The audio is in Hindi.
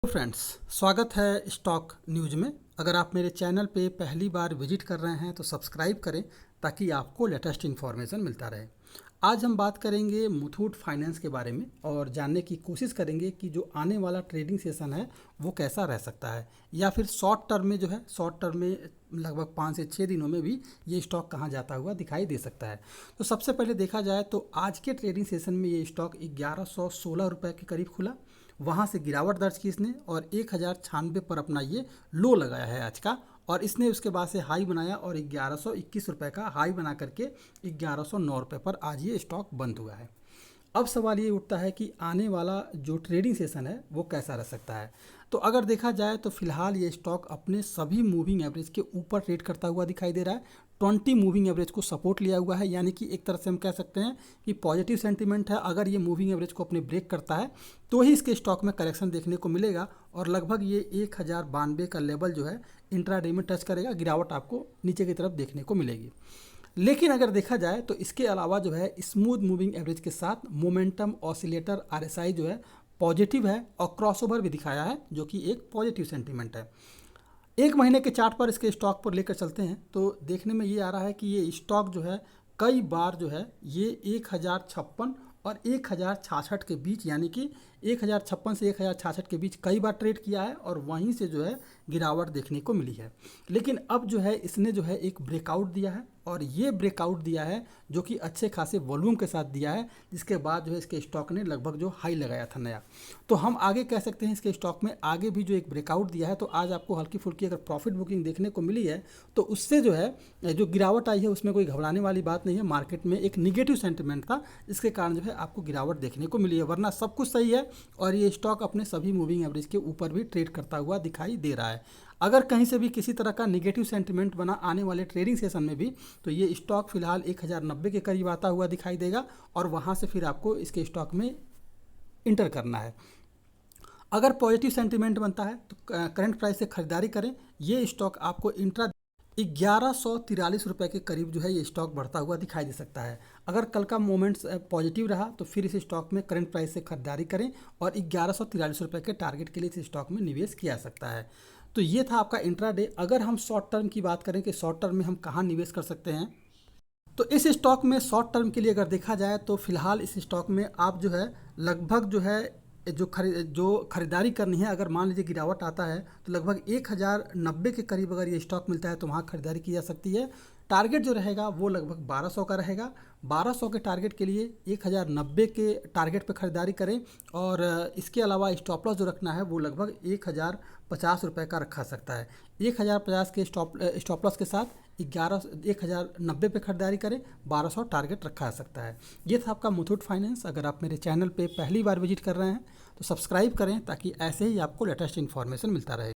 तो फ्रेंड्स, स्वागत है स्टॉक न्यूज़ में। अगर आप मेरे चैनल पे पहली बार विजिट कर रहे हैं तो सब्सक्राइब करें ताकि आपको लेटेस्ट इन्फॉर्मेशन मिलता रहे। आज हम बात करेंगे मुथूट फाइनेंस के बारे में और जानने की कोशिश करेंगे कि जो आने वाला ट्रेडिंग सेशन है वो कैसा रह सकता है, या फिर शॉर्ट टर्म में शॉर्ट टर्म में लगभग 5 से 6 दिनों में भी ये स्टॉक कहाँ जाता हुआ दिखाई दे सकता है। तो सबसे पहले देखा जाए तो आज के ट्रेडिंग सेशन में ये स्टॉक 1116 रुपये के करीब खुला। वहाँ से गिरावट दर्ज की इसने और 1096 पर अपना ये लो लगाया है आज का, और इसने उसके बाद से हाई बनाया और 1121 रुपये का हाई बना करके 1109 रुपये पर आज ये स्टॉक बंद हुआ है। अब सवाल ये उठता है कि आने वाला जो ट्रेडिंग सेशन है वो कैसा रह सकता है। तो अगर देखा जाए तो फिलहाल ये स्टॉक अपने सभी मूविंग एवरेज के ऊपर ट्रेड करता हुआ दिखाई दे रहा है। 20 मूविंग एवरेज को सपोर्ट लिया हुआ है, यानी कि एक तरह से हम कह सकते हैं कि पॉजिटिव सेंटीमेंट है। अगर ये मूविंग एवरेज को अपने ब्रेक करता है तो ही इसके स्टॉक में करेक्शन देखने को मिलेगा, और लगभग ये 1092 का लेवल जो है इंट्राडे में टच करेगा। गिरावट आपको नीचे की तरफ देखने को मिलेगी। लेकिन अगर देखा जाए तो इसके अलावा जो है स्मूथ मूविंग एवरेज के साथ मोमेंटम ऑसिलेटर आरएसआई जो है पॉजिटिव है और क्रॉसओवर भी दिखाया है, जो कि एक पॉजिटिव सेंटीमेंट है। एक महीने के चार्ट पर इसके स्टॉक पर लेकर चलते हैं तो देखने में ये आ रहा है कि ये स्टॉक जो है कई बार जो है ये 1056 और 1066 के बीच, यानी कि 1056 से 1066 के बीच कई बार ट्रेड किया है और वहीं से जो है गिरावट देखने को मिली है। लेकिन अब जो है इसने जो है एक ब्रेकआउट दिया है, और ये ब्रेकआउट दिया है जो कि अच्छे खासे वॉल्यूम के साथ दिया है, जिसके बाद जो है इसके स्टॉक ने लगभग जो हाई लगाया था नया। तो हम आगे कह सकते हैं इसके स्टॉक में आगे भी जो एक ब्रेकआउट दिया है, तो आज आपको हल्की फुल्की अगर प्रॉफिट बुकिंग देखने को मिली है तो उससे जो है जो गिरावट आई है उसमें कोई घबराने वाली बात नहीं है। मार्केट में एक निगेटिव सेंटिमेंट था, इसके कारण जो है आपको गिरावट देखने को मिली है, वरना सब कुछ सही है और ये स्टॉक अपने सभी मूविंग एवरेज के ऊपर भी ट्रेड करता हुआ दिखाई दे रहा है। अगर कहीं से भी किसी तरह का निगेटिव सेंटिमेंट बना आने वाले ट्रेडिंग सेशन में भी, तो ये स्टॉक फिलहाल 1090 के करीब आता हुआ दिखाई देगा, और वहाँ से फिर आपको इसके स्टॉक में इंटर करना है। अगर पॉजिटिव सेंटिमेंट बनता है तो करंट प्राइस से खरीदारी करें। ये स्टॉक आपको इंट्रा 1143 रुपये के करीब जो है ये स्टॉक बढ़ता हुआ दिखाई दे सकता है। अगर कल का मोमेंट्स पॉजिटिव रहा तो फिर इस स्टॉक में करंट प्राइस से खरीदारी करें और 1143 रुपये के टारगेट के लिए इस स्टॉक में निवेश किया सकता है। तो ये था आपका इंट्राडे। अगर हम शॉर्ट टर्म की बात करें कि शॉर्ट टर्म में हम कहाँ निवेश कर सकते हैं, तो इस स्टॉक में शॉर्ट टर्म के लिए अगर देखा जाए तो फिलहाल इस स्टॉक में आप जो है लगभग जो है जो खरीदारी करनी है, अगर मान लीजिए गिरावट आता है तो लगभग 1090 के करीब अगर ये स्टॉक मिलता है तो वहाँ खरीदारी की जा सकती है। टारगेट जो रहेगा वो लगभग 1200 का रहेगा। 1200 के टारगेट के लिए 1090 के टारगेट पे खरीदारी करें, और इसके अलावा स्टॉप लॉस जो रखना है वो लगभग 1050 रुपये का रखा सकता है। 1050 के स्टॉप लॉस के साथ 1090 पे खरीदारी करें, 1200 टारगेट रखा जा सकता है। ये था आपका मुथूट फाइनेंस। अगर आप मेरे चैनल पे पहली बार विजिट कर रहे हैं तो सब्सक्राइब करें ताकि ऐसे ही आपको लेटेस्ट इन्फॉर्मेशन मिलता रहे।